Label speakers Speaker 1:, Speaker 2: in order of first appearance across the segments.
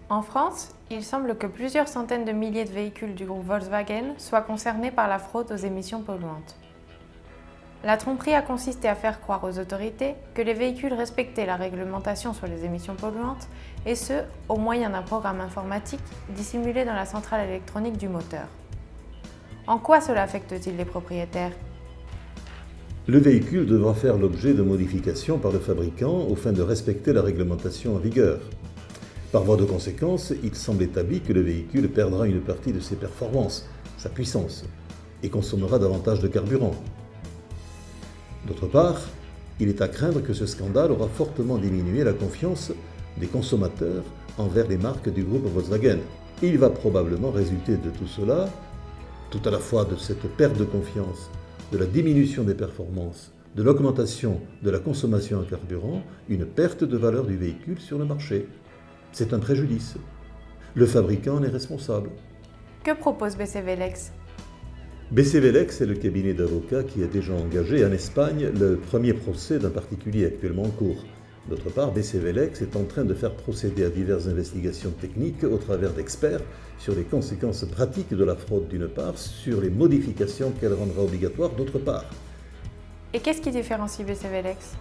Speaker 1: En France, il semble que plusieurs centaines de milliers de véhicules du groupe Volkswagen soient concernés par la fraude aux émissions polluantes. La tromperie a consisté à faire croire aux autorités que les véhicules respectaient la réglementation sur les émissions polluantes, et ce, au moyen d'un programme informatique dissimulé dans la centrale électronique du moteur. En quoi cela affecte-t-il les propriétaires ?
Speaker 2: Le véhicule devra faire l'objet de modifications par le fabricant aux fins de respecter la réglementation en vigueur. Par voie de conséquence, il semble établi que le véhicule perdra une partie de ses performances, sa puissance, et consommera davantage de carburant. D'autre part, il est à craindre que ce scandale aura fortement diminué la confiance des consommateurs envers les marques du groupe Volkswagen. Il va probablement résulter de tout cela, tout à la fois de cette perte de confiance, de la diminution des performances, de l'augmentation de la consommation en carburant, une perte de valeur du véhicule sur le marché. C'est un préjudice. Le fabricant en est responsable.
Speaker 1: Que propose BCV Lex ?
Speaker 2: BCV Lex est le cabinet d'avocats qui a déjà engagé en Espagne le premier procès d'un particulier actuellement en cours. D'autre part, BCV Lex est en train de faire procéder à diverses investigations techniques au travers d'experts sur les conséquences pratiques de la fraude d'une part, sur les modifications qu'elle rendra obligatoires d'autre part.
Speaker 1: Et qu'est-ce qui différencie BCV Lex ?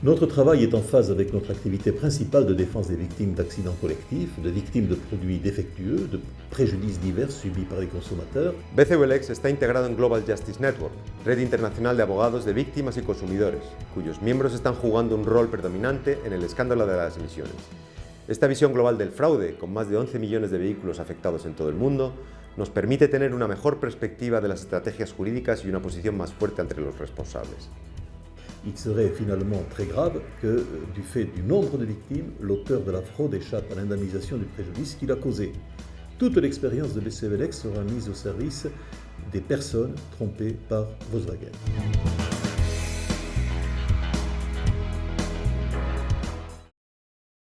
Speaker 2: Notre travail est en phase avec notre activité principale de défense des victimes d'accidents collectifs, de victimes de produits défectueux, de préjudices divers subis par les consommateurs.
Speaker 3: BCV Lex está integrado en Global Justice Network, red internacional de abogados de víctimas y consumidores, cuyos miembros están jugando un rol predominante en el escándalo de las emisiones. Esta visión global del fraude, con más de 11 millones de vehículos afectados en todo el mundo, nos permite tener una mejor perspectiva de las estrategias jurídicas y una posición más fuerte entre los responsables.
Speaker 2: Il serait finalement très grave que, du fait du nombre de victimes, l'auteur de la fraude échappe à l'indemnisation du préjudice qu'il a causé. Toute l'expérience de BCV Lex sera mise au service des personnes trompées par Volkswagen.